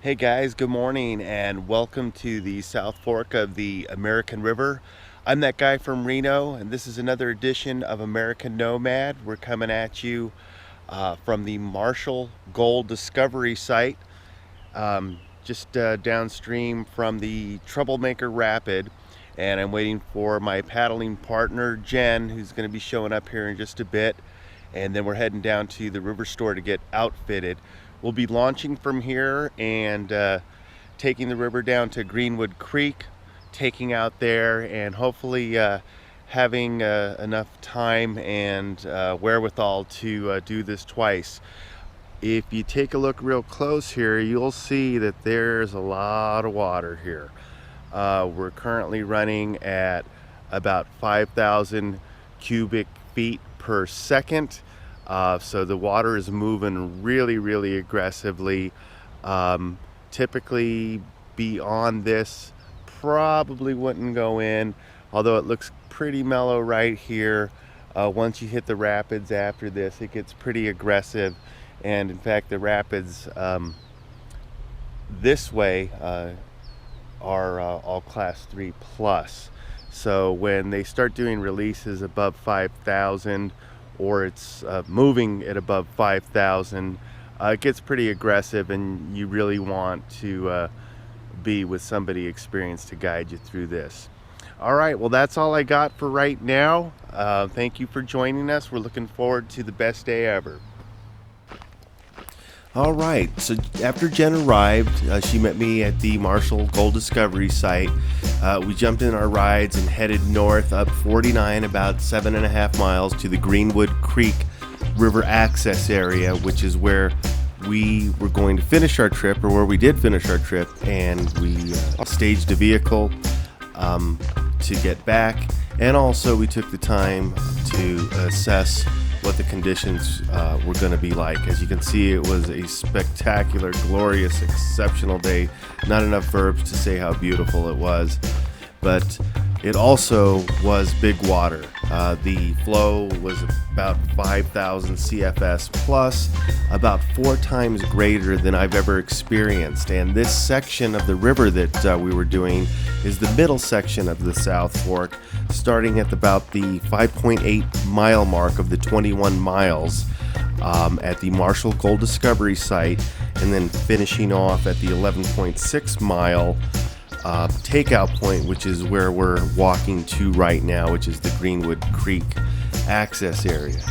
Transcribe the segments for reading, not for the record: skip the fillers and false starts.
Hey guys, good morning and welcome to the South Fork of the American River. I'm that guy from Reno, and this is another edition of American Nomad. We're coming at you from the Marshall Gold Discovery Site, just downstream from the Troublemaker Rapid. And I'm waiting for my paddling partner, Jen, who's going to be showing up here in just a bit. And then we're heading down to the river store to get outfitted. We'll be launching from here and taking the river down to Greenwood Creek, taking out there, and hopefully having enough time and wherewithal to do this twice. If you take a look real close here, you'll see that there's a lot of water here. We're currently running at about 5,000 cubic feet per second. So the water is moving really aggressively. Typically beyond this probably wouldn't go in, although it looks pretty mellow right here. Once you hit the rapids after this, it gets pretty aggressive. And in fact, the rapids this way are all class 3 plus. So when they start doing releases above 5,000 or it's moving at above 5,000, it gets pretty aggressive, and you really want to be with somebody experienced to guide you through this. All right, well, that's all I got for right now. Thank you for joining us. We're looking forward to the best day ever. All right, so after Jen arrived, she met me at the Marshall Gold Discovery Site. We jumped in our rides and headed north up 49, about 7.5 miles, to the Greenwood Creek River access area, which is where we were going to finish our trip, or where we did finish our trip, and we staged a vehicle to get back, and also we took the time to assess what the conditions were going to be like. As you can see, it was a spectacular, glorious, exceptional day. Not enough verbs to say how beautiful it was, but it also was big water. The flow was about 5,000 CFS plus, about 4 times greater than I've ever experienced. And this section of the river that we were doing is the middle section of the South Fork, starting at about the 5.8 mile mark of the 21 miles at the Marshall Gold Discovery Site, and then finishing off at the 11.6 mile takeout point, which is where we're walking to right now, which is the Greenwood Creek access area.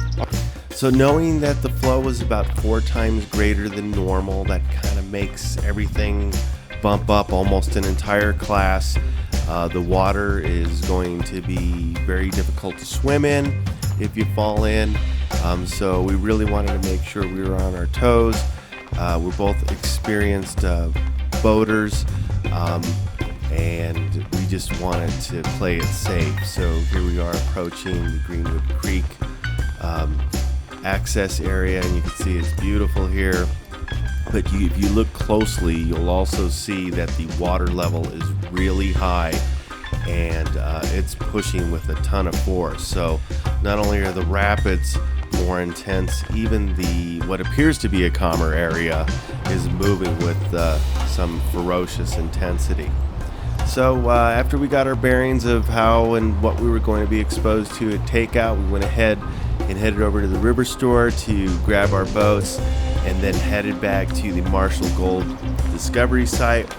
So knowing that the flow was about 4 times greater than normal, that kind of makes everything bump up almost an entire class. The water is going to be very difficult to swim in if you fall in. So we really wanted to make sure we were on our toes. We're both experienced boaters, and we just wanted to play it safe. So here we are approaching the Greenwood Creek access area, and you can see it's beautiful here. But if you look closely, you'll also see that the water level is really high, and it's pushing with a ton of force. So not only are the rapids more intense, even what appears to be a calmer area is moving with some ferocious intensity. So after we got our bearings of how and what we were going to be exposed to at takeout, we went ahead and headed over to the river store to grab our boats, and then headed back to the Marshall Gold Discovery Site.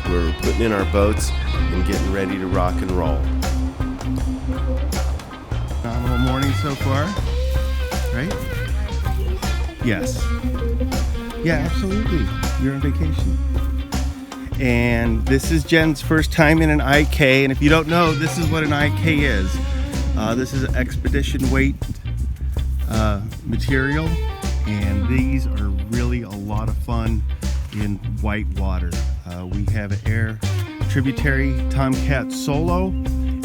We're putting in our boats and getting ready to rock and roll. Phenomenal morning so far, right? Yes. Yeah, absolutely. You're on vacation. And this is Jen's first time in an IK, and if you don't know, this is what an IK is. This is an expedition weight material, and these are really a lot of fun in white water. We have an Air Tributary Tomcat Solo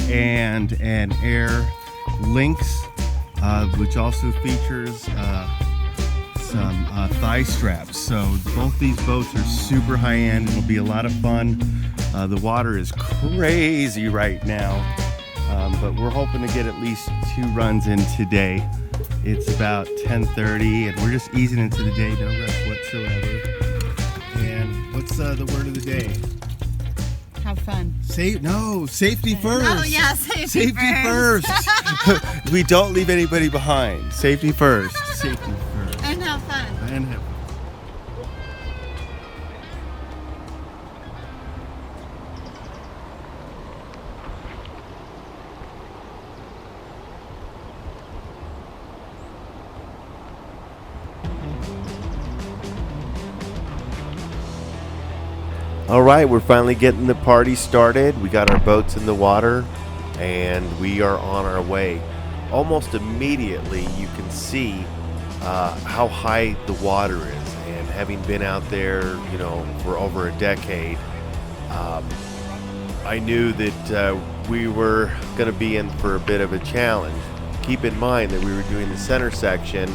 and an Air Lynx, which also features some thigh straps. So both these boats are super high end. It'll be a lot of fun. The water is crazy right now, but we're hoping to get at least 2 runs in today. It's about 10:30, and we're just easing into the day, no rush whatsoever. And what's What's the word of the day? Have fun. Safety first. Oh yeah, safety first. We don't leave anybody behind. Safety first. Safety first. And have fun. And have fun. All right, we're finally getting the party started. We got our boats in the water, and we are on our way. Almost immediately, you can see how high the water is. And having been out there, for over a decade, I knew that we were going to be in for a bit of a challenge. Keep in mind that we were doing the center section,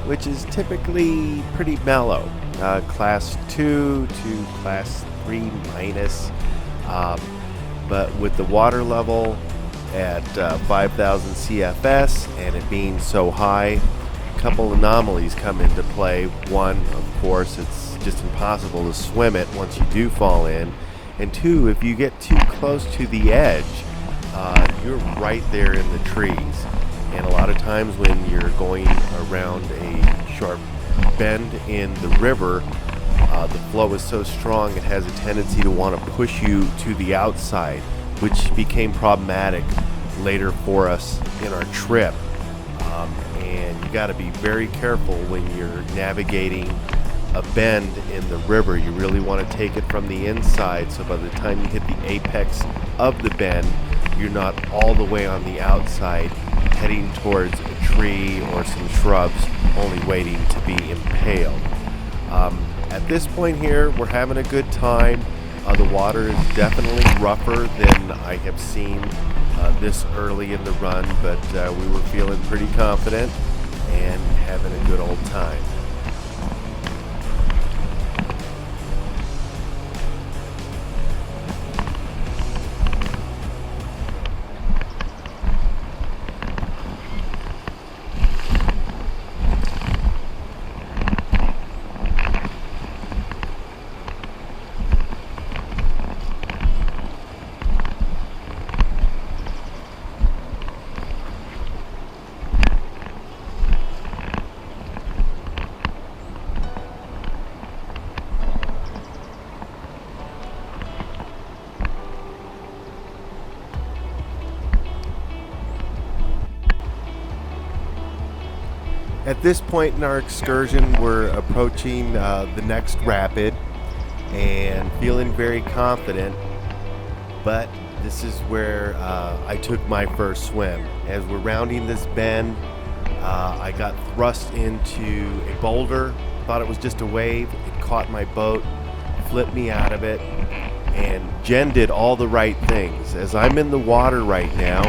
which is typically pretty mellow, class 2 to class 3 minus, but with the water level at 5,000 CFS and it being so high, a couple anomalies come into play. One, of course, it's just impossible to swim it once you do fall in, and two, if you get too close to the edge, you're right there in the trees. And a lot of times when you're going around a sharp bend in the river, the flow is so strong it has a tendency to want to push you to the outside, which became problematic later for us in our trip. And you got to be very careful when you're navigating a bend in the river. You really want to take it from the inside, so by the time you hit the apex of the bend, you're not all the way on the outside heading towards a tree or some shrubs, only waiting to be impaled. At this point here, we're having a good time. The water is definitely rougher than I have seen this early in the run, but we were feeling pretty confident and having a good old time. At this point in our excursion, we're approaching the next rapid and feeling very confident, but this is where I took my first swim. As we're rounding this bend, I got thrust into a boulder, thought it was just a wave. It caught my boat, flipped me out of it, and Jen did all the right things. As I'm in the water right now,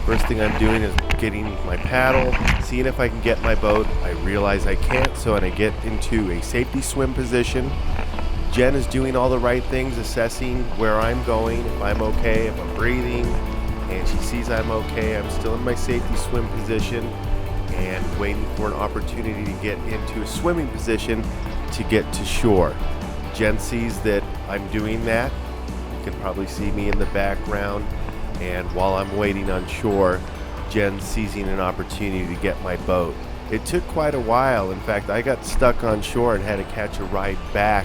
first thing I'm doing is getting my paddle, seeing if I can get my boat. I realize I can't, so I get into a safety swim position. Jen is doing all the right things, assessing where I'm going, if I'm okay, if I'm breathing, and she sees I'm okay. I'm still in my safety swim position and waiting for an opportunity to get into a swimming position to get to shore. Jen sees that I'm doing that. You can probably see me in the background. And while I'm waiting on shore, Jen's seizing an opportunity to get my boat. It took quite a while. In fact, I got stuck on shore and had to catch a ride back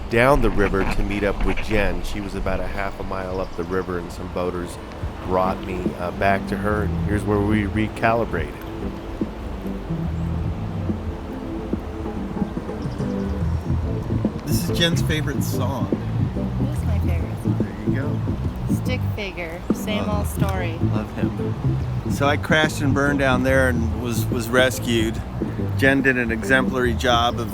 down the river to meet up with Jen. She was about a half a mile up the river, and some boaters brought me back to her. And here's where we recalibrated. This is Jen's favorite song. It is my favorite song. There you go. Stick figure, same old story. Love him. So I crashed and burned down there and was rescued. Jen did an exemplary job of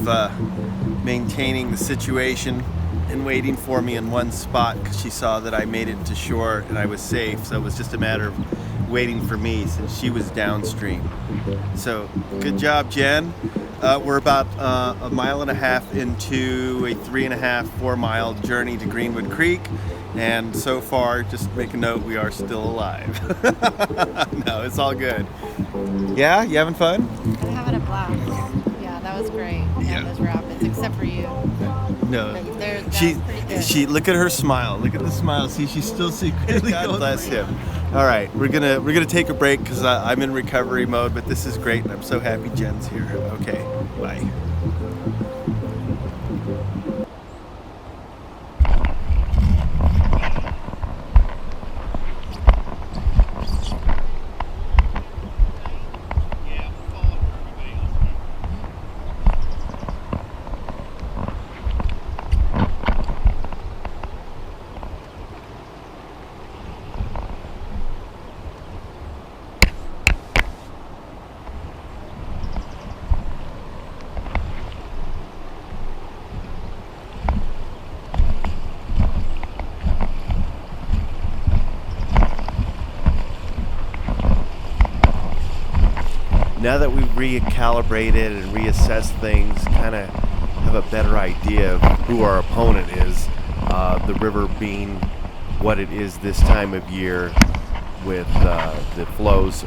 maintaining the situation and waiting for me in one spot because she saw that I made it to shore and I was safe. So it was just a matter of waiting for me since she was downstream. So good job, Jen. We're about a mile and a half into a 3.5, 4 mile journey to Greenwood Creek. And so far, just make a note, we are still alive. No, it's all good. Yeah, you having fun? I'm having a blast. Yeah, that was great. Yeah. Those rapids, except for you. No. But they're She, pretty good. she. Look at her smile. Look at the smile. See, she's still secretly. God bless him. All right, we're gonna take a break because I'm in recovery mode, but this is great, and I'm so happy Jen's here. Okay, bye. Now that we've recalibrated and reassessed things, kind of have a better idea of who our opponent is, the river being what it is this time of year with the flows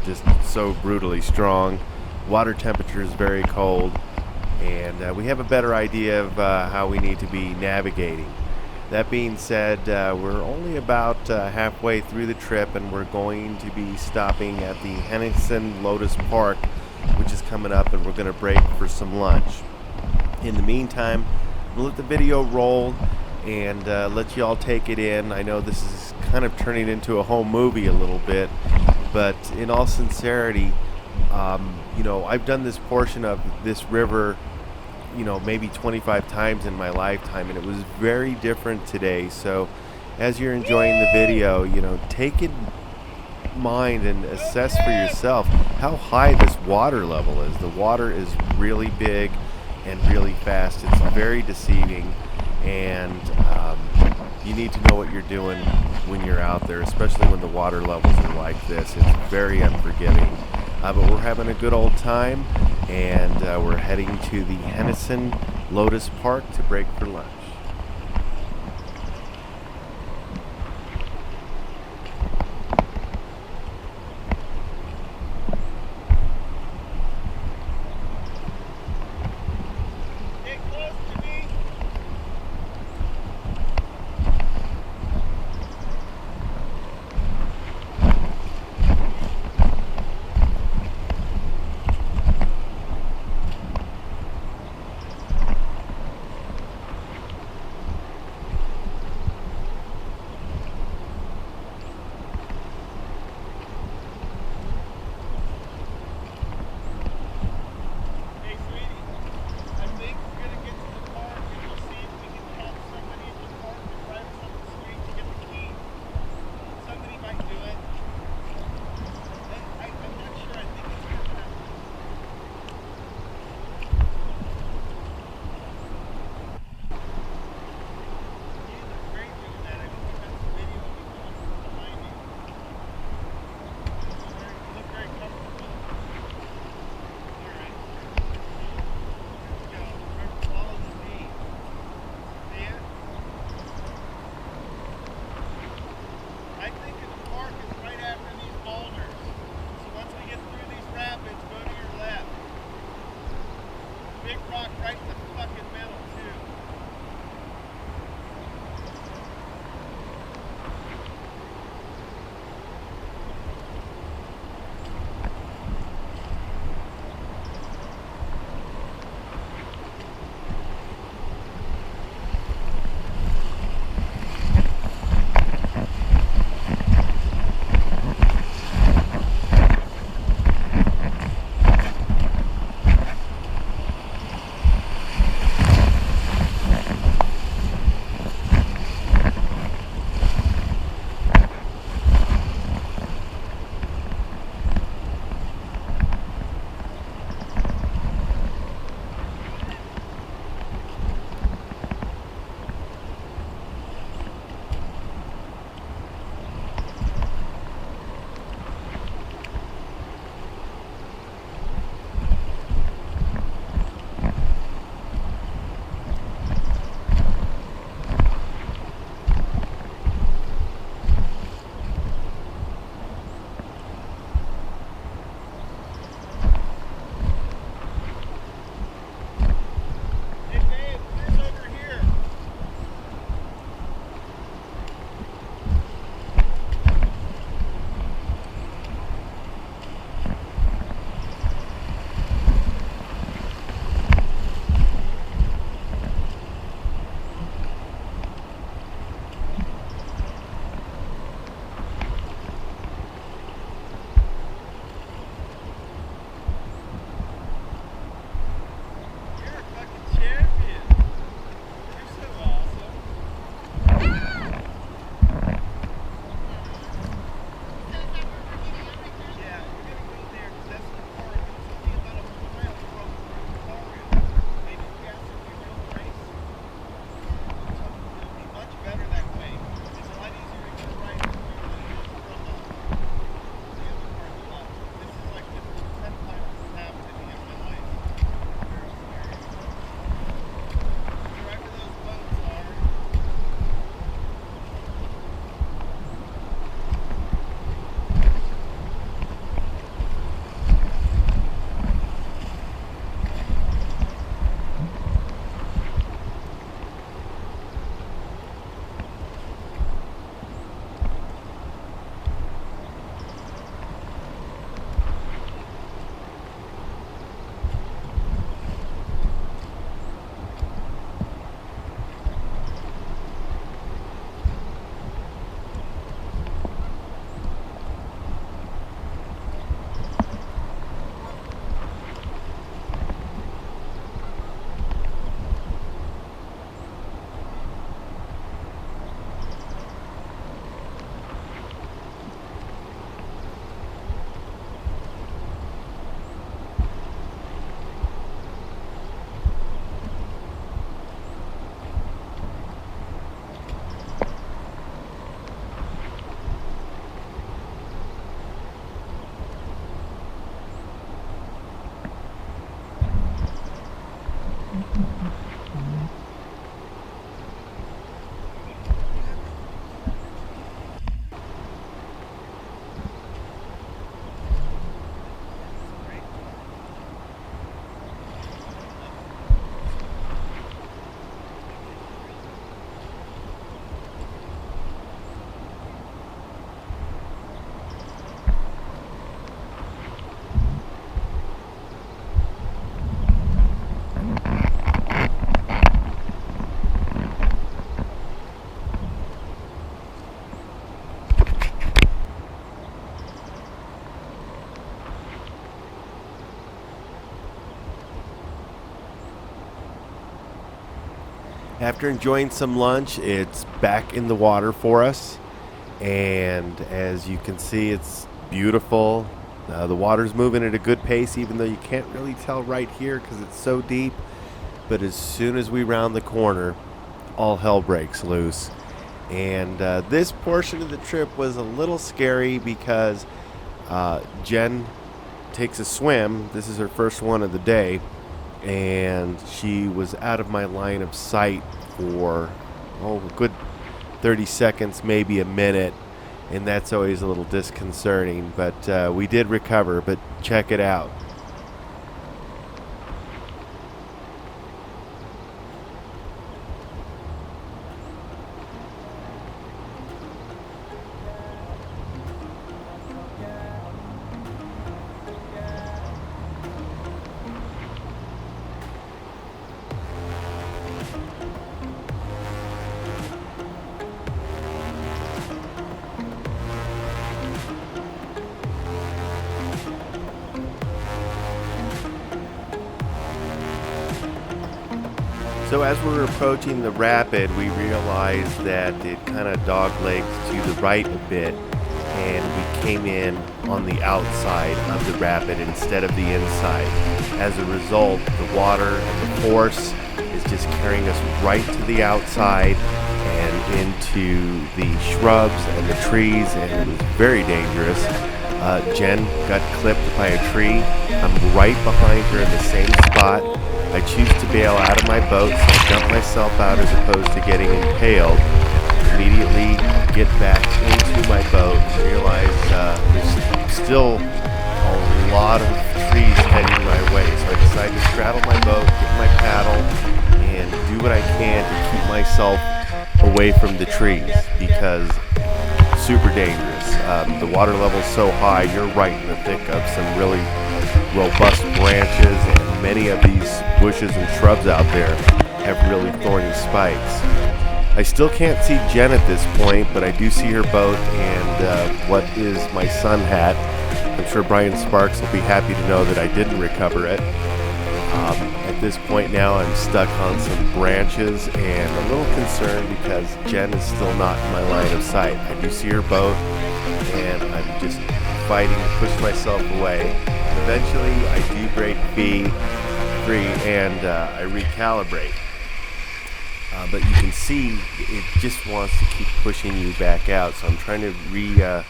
just so brutally strong. Water temperature is very cold, and we have a better idea of how we need to be navigating. That being said, we're only about halfway through the trip, and we're going to be stopping at the Henningsen Lotus Park, which is coming up, and we're going to break for some lunch. In the meantime, we'll let the video roll and let you all take it in. I know this is kind of turning into a home movie a little bit, but in all sincerity, I've done this portion of this river maybe 25 times in my lifetime, and it was very different today. So as you're enjoying the video, take in mind and assess for yourself how high this water level is. The water is really big and really fast. It's very deceiving, and you need to know what you're doing when you're out there, especially when the water levels are like this. It's very unforgiving. But we're having a good old time, and we're heading to the Henningsen Lotus Park to break for lunch. After enjoying some lunch, it's back in the water for us. And as you can see, it's beautiful. The water's moving at a good pace, even though you can't really tell right here because it's so deep. But as soon as we round the corner, all hell breaks loose. And this portion of the trip was a little scary because Jen takes a swim. This is her first one of the day. And she was out of my line of sight for, a good 30 seconds, maybe a minute. And that's always a little disconcerting. But we did recover, but check it out. So as we're approaching the rapid, we realized that it kind of doglegs to the right a bit, and we came in on the outside of the rapid instead of the inside. As a result, the water and the force is just carrying us right to the outside and into the shrubs and the trees, and it was very dangerous. Jen got clipped by a tree. I'm right behind her in the same spot. I choose to bail out of my boat, so I dump myself out as opposed to getting impaled. Immediately get back into my boat and realize there's still a lot of trees heading my way. So I decide to straddle my boat, get my paddle, and do what I can to keep myself away from the trees because it's super dangerous. The water level's so high, you're right in the thick of some really robust branches, and many of these bushes and shrubs out there have really thorny spikes. I still can't see Jen at this point, but I do see her boat and what is my sun hat. I'm sure Brian Sparks will be happy to know that I didn't recover it. At this point now, I'm stuck on some branches and a little concerned because Jen is still not in my line of sight. I do see her boat, and I'm just fighting to push myself away. Eventually, I do break free and I recalibrate. But you can see it just wants to keep pushing you back out. So I'm trying to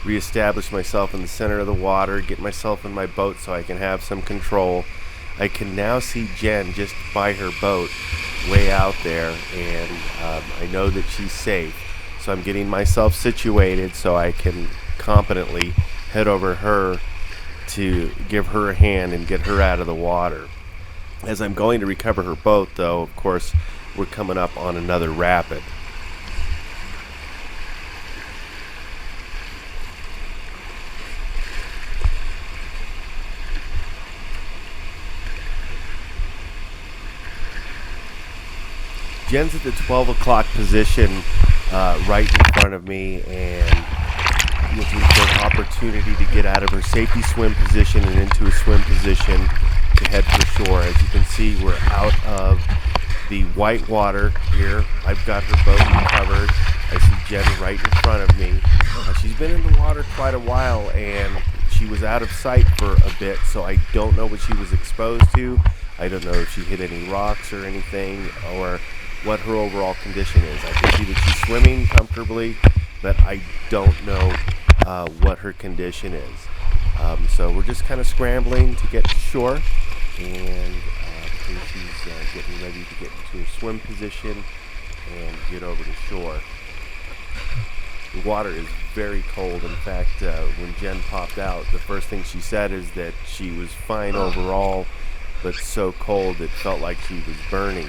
reestablish myself in the center of the water, get myself in my boat so I can have some control. I can now see Jen just by her boat way out there, and I know that she's safe. So I'm getting myself situated so I can competently head over her to give her a hand and get her out of the water. As I'm going to recover her boat, though, of course, we're coming up on another rapid. Jen's at the 12 o'clock position right in front of me and looking for an opportunity to get out of her safety swim position and into a swim position to head for shore. As you can see, we're out of the white water here. I've got her boat recovered. I see Jen right in front of me. She's been in the water quite a while, and she was out of sight for a bit, so I don't know what she was exposed to. I don't know if she hit any rocks or anything, or what her overall condition is. I can see that she's swimming comfortably, but I don't know what her condition is. So we're just kind of scrambling to get to shore, and here she's getting ready to get into her swim position and get over to shore. The water is very cold. In fact, when Jen popped out, the first thing she said is that she was fine overall, but so cold it felt like she was burning.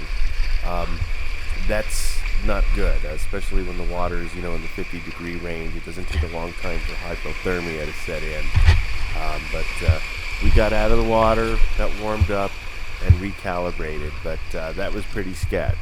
That's not good, especially when the water is, in the 50-degree range. It doesn't take a long time for hypothermia to set in. But we got out of the water, got warmed up, and recalibrated. But that was pretty sketch.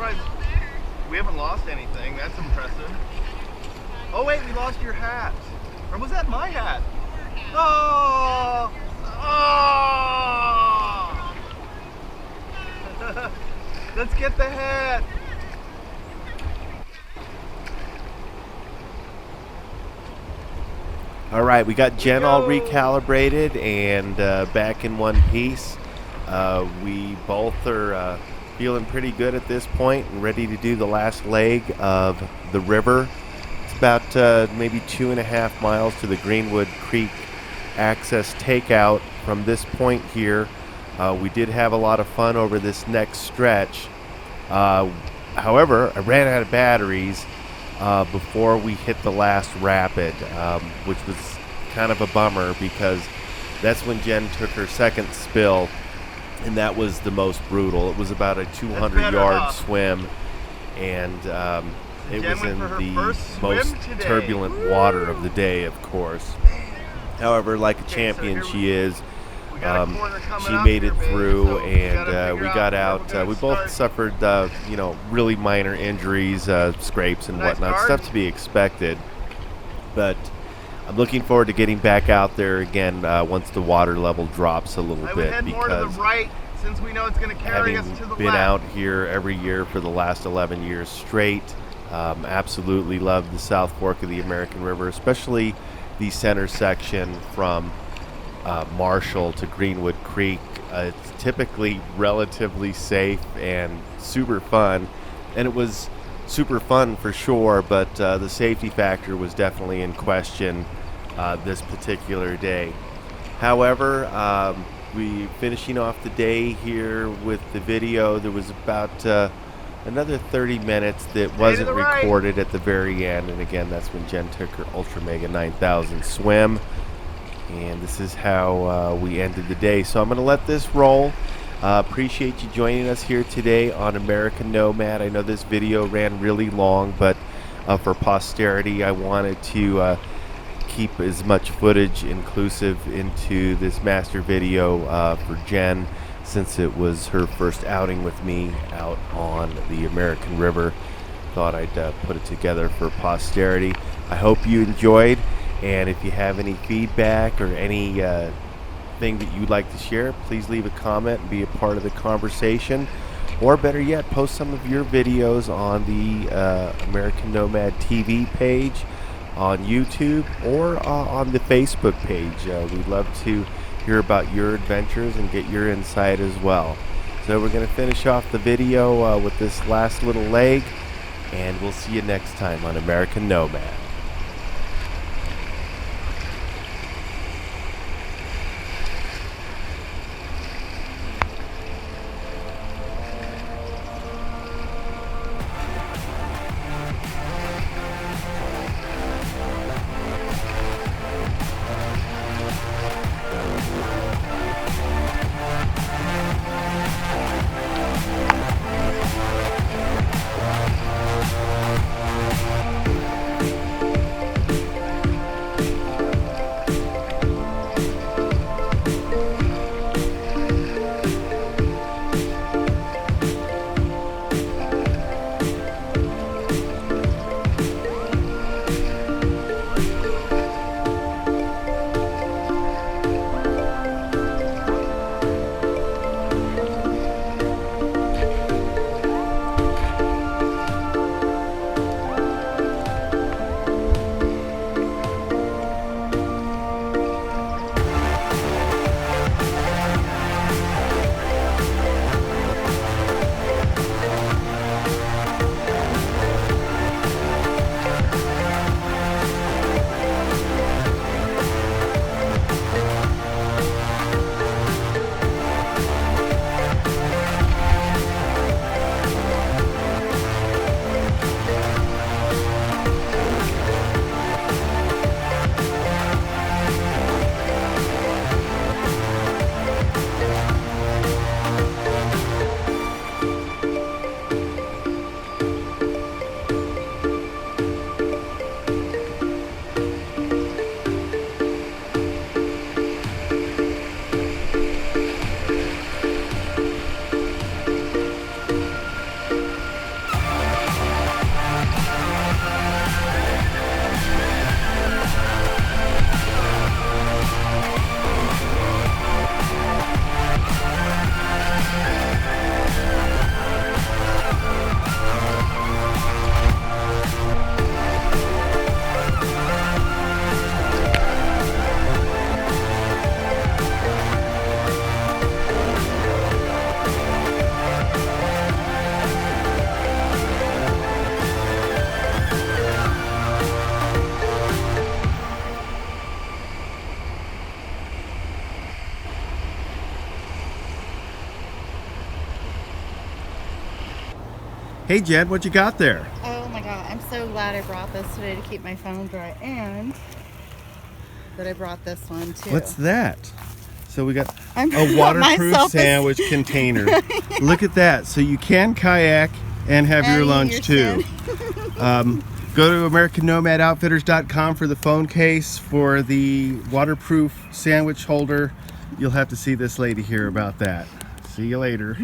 surprised we haven't lost anything. That's impressive. Oh wait, we lost your hat. Or was that my hat? Oh! Oh! Let's get the hat. All right, we got Jen all recalibrated and back in one piece. We both are feeling pretty good at this point and ready to do the last leg of the river. It's about maybe 2.5 miles to the Greenwood Creek access takeout. From this point here, we did have a lot of fun over this next stretch. However, I ran out of batteries before we hit the last rapid, which was kind of a bummer because that's when Jen took her second spill, and that was the most brutal. It was about a 200-yard swim, and it was in the most turbulent water of the day, of course. However, like a champion she is, she made it through, and we got out. We both suffered, really minor injuries, scrapes and whatnot, stuff to be expected. But I'm looking forward to getting back out there again once the water level drops a little bit, because since we know it's going to carry us to the having been out here every year for the last 11 years straight, absolutely love the South Fork of the American River, especially the center section from Marshall to Greenwood Creek. It's typically relatively safe and super fun, and it was super fun for sure, but the safety factor was definitely in question this particular day. However, we finishing off the day here with the video. There was about another 30 minutes that wasn't recorded at the very end, and again, that's when Jen took her Ultra Mega 9000 swim. And this is how we ended the day. So I'm going to let this roll. Appreciate you joining us here today on American Nomad. I know this video ran really long, but for posterity, I wanted to keep as much footage inclusive into this master video for Jen, since it was her first outing with me out on the American River. Thought I'd put it together for posterity. I hope you enjoyed. And if you have any feedback or any thing that you'd like to share, please leave a comment and be a part of the conversation. Or better yet, post some of your videos on the American Nomad TV page on YouTube or on the Facebook page. We'd love to hear about your adventures and get your insight as well. So we're going to finish off the video with this last little leg, and we'll see you next time on American Nomad. Hey Jen, what you got there? Oh my god, I'm so glad I brought this today to keep my phone dry, and that I brought this one too. What's that? So we got I'm a waterproof myself a- sandwich container. Look at that. So you can kayak and have your And eat lunch your too. Go to AmericanNomadOutfitters.com for the phone case, for the waterproof sandwich holder. You'll have to see this lady here about that. See you later.